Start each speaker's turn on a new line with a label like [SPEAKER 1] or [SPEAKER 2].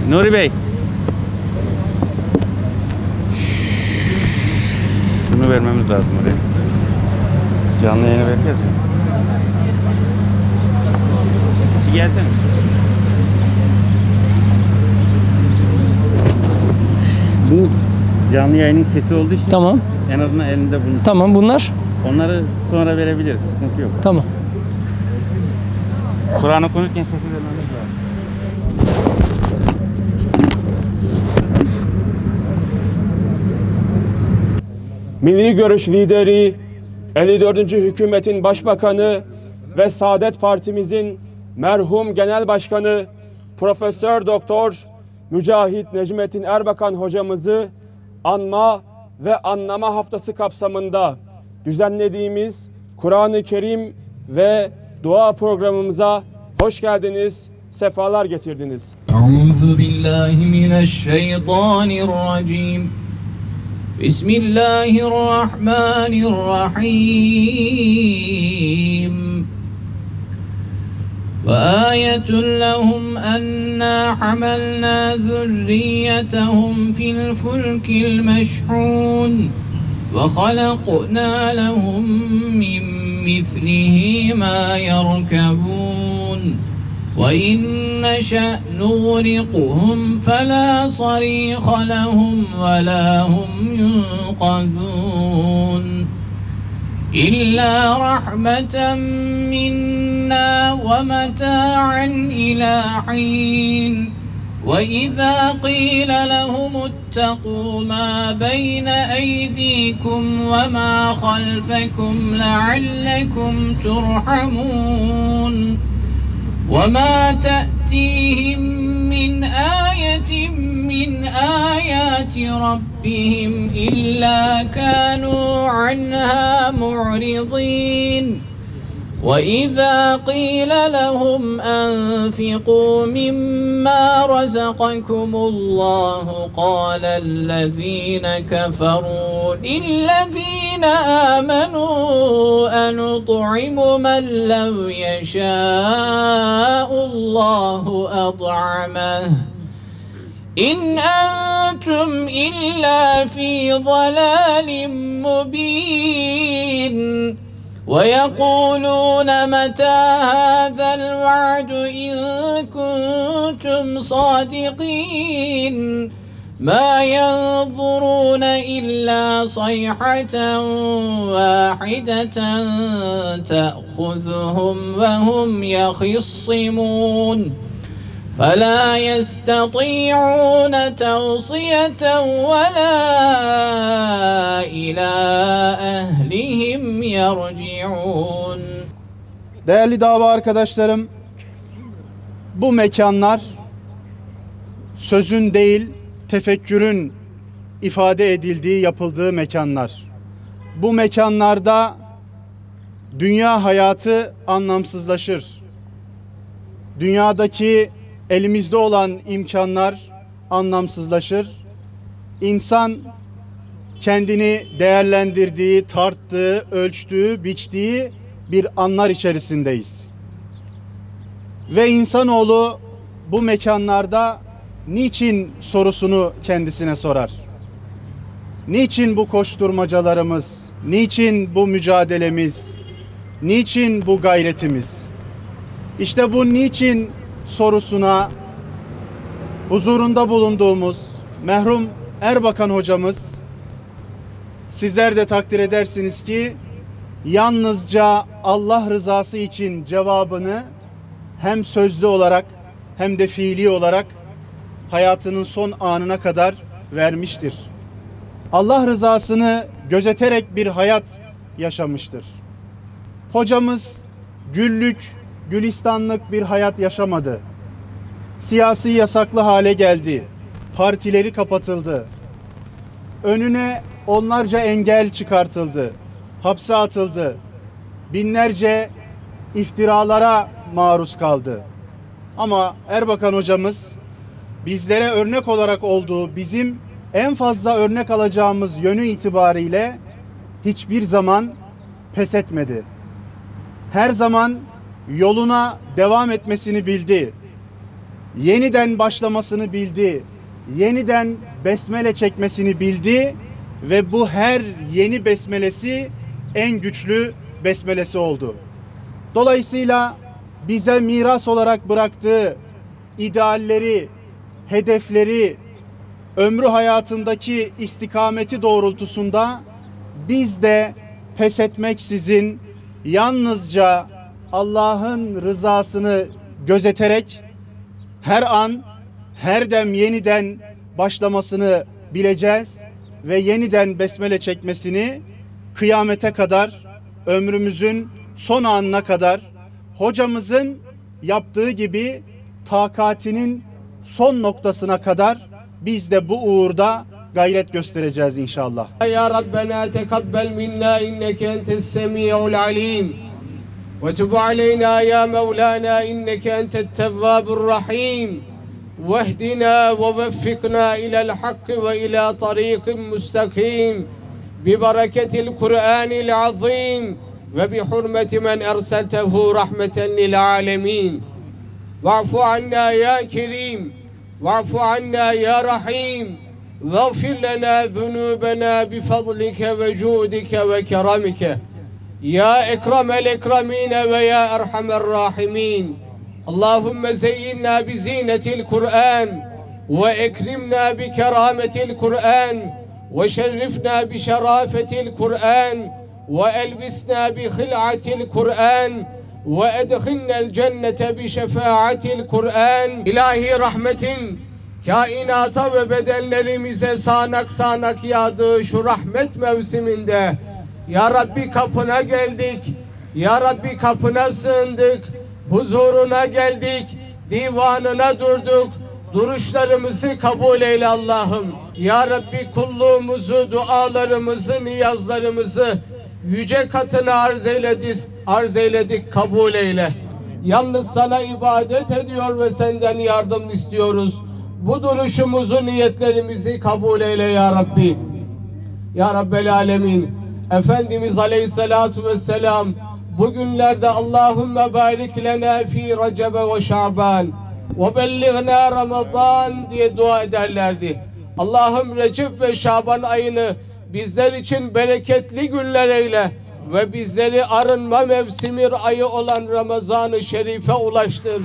[SPEAKER 1] Nuri Bey. Şunu vermemiz lazım oraya. Canlı yayını vereceğiz ya. İçi gelsene. Bu canlı yayının sesi olduğu için
[SPEAKER 2] Tamam.
[SPEAKER 1] en azından elinde bunu.
[SPEAKER 2] Tamam bunlar.
[SPEAKER 1] Onları sonra verebiliriz. Sıkıntı yok.
[SPEAKER 2] Tamam.
[SPEAKER 1] Kur'an okunurken sesi vermemiz lazım.
[SPEAKER 3] Milli Görüş lideri, 54. Hükümetin Başbakanı ve Saadet Partimizin merhum Genel Başkanı Profesör Doktor Mücahit Necmettin Erbakan hocamızı anma ve anlama haftası kapsamında düzenlediğimiz Kur'an-ı Kerim ve dua programımıza hoş geldiniz, sefalar getirdiniz.
[SPEAKER 4] Euzubillahimineşşeytanirracim. Bismillahirrahmanirrahim. وآية لهم أنا حملنا ذريتهم في الفلك المشحون وخلقنا لهم من مثله ما يركبون وإن نشأ نغرقهم فلا صريخ لهم ولا هم ينقذون إلا رحمة منا ومتاعا إلى حين وإذا قيل لهم اتقوا ما بين أيديكم وما خلفكم لعلكم ترحمون وما تأتيهم من آية من آيات ربهم إلا كانوا عنها معرضين وإذا قيل لهم أنفقوا مما رزقكم الله قال الذين كفروا للذين آمنوا أنطعم من لو يشاء الله أطعمه إن أنتم إلا في ضلال مبين ويقولون متى هذا الوعد إن كنتم صادقين ما ينظرون إلا صيحة واحدة تأخذهم وهم يخصمون فلا يستطيعون توصية ولا إلى أهلهم يرجعون.
[SPEAKER 5] Değerli dava arkadaşlarım, bu mekanlar sözün değil, tefekkürün ifade edildiği, yapıldığı mekanlar. Bu mekanlarda dünya hayatı anlamsızlaşır. Dünyadaki elimizde olan imkanlar anlamsızlaşır. İnsan kendini değerlendirdiği, tarttığı, ölçtüğü, biçtiği bir anlar içerisindeyiz. Ve insanoğlu bu mekanlarda niçin sorusunu kendisine sorar? Niçin bu koşturmacalarımız? Niçin bu mücadelemiz? Niçin bu gayretimiz? İşte bu niçin sorusuna huzurunda bulunduğumuz merhum Erbakan hocamız, sizler de takdir edersiniz ki yalnızca Allah rızası için cevabını hem sözlü olarak hem de fiili olarak hayatının son anına kadar vermiştir. Allah rızasını gözeterek bir hayat yaşamıştır. Hocamız güllük, gülistanlık bir hayat yaşamadı. Siyasi yasaklı hale geldi. Partileri kapatıldı. Önüne onlarca engel çıkartıldı. Hapse atıldı. Binlerce iftiralara maruz kaldı. Ama Erbakan hocamız bizlere örnek olarak olduğu, bizim en fazla örnek alacağımız yönü itibariyle hiçbir zaman pes etmedi. Her zaman yoluna devam etmesini bildi. yeniden başlamasını bildi. Yeniden besmele çekmesini bildi ve bu her yeni besmelesi en güçlü besmelesi oldu. Dolayısıyla bize miras olarak bıraktığı idealleri, hedefleri, ömrü hayatındaki istikameti doğrultusunda biz de pes etmeksizin yalnızca Allah'ın rızasını gözeterek her an, her dem yeniden başlamasını bileceğiz ve yeniden besmele çekmesini kıyamete kadar, ömrümüzün son anına kadar hocamızın yaptığı gibi takatinin son noktasına kadar biz de bu uğurda gayret göstereceğiz inşallah.
[SPEAKER 2] Ya Rabbena tekabbel minna inneke entes semi'ul alim ve tub aleyna ya Mevlana inneke entet tevvabur rahim vehdina ve veffikna ilel hakkı ve ila tariqin müstakim bi bereketil Kur'anil azim ve bi hurmeti men erseltehu rahmeten lil alemin. Va'fu anna ya kerim va'fu anna ya rahim واغفر لنا ذنوبنا بفضلك وجودك وكرمك يا أكرم الأكرمين ويا أرحم الراحمين اللهم زينا بزينة القرآن وأكرمنا بكرامة القرآن وشرفنا بشرافة القرآن وألبسنا بخلعة القرآن وأدخلنا الجنة بشفاعة القرآن إلهي رحمة kainata ve bedenlerimize sağanak sağanak yağdığı şu rahmet mevsiminde Ya Rabbi kapına geldik, Ya Rabbi kapına sığındık, huzuruna geldik, divanına durduk, duruşlarımızı kabul eyle Allah'ım. Ya Rabbi kulluğumuzu, dualarımızı, niyazlarımızı yüce katına arz eyledik, kabul eyle. Yalnız sana ibadet ediyor ve senden yardım istiyoruz. Bu duruşumuzu, niyetlerimizi kabul eyle ya Rabbi. Ya Rabbel Alemin. Efendimiz Aleyhisselatu Vesselam bugünlerde Allahümme barik lena fi Recebe ve Şaban ve bellighna Ramazan diye dua ederlerdi. Allah'ım Recep ve Şaban ayını bizler için bereketli günler eyle ve bizleri arınma mevsimi ayı olan Ramazan-ı Şerif'e ulaştır.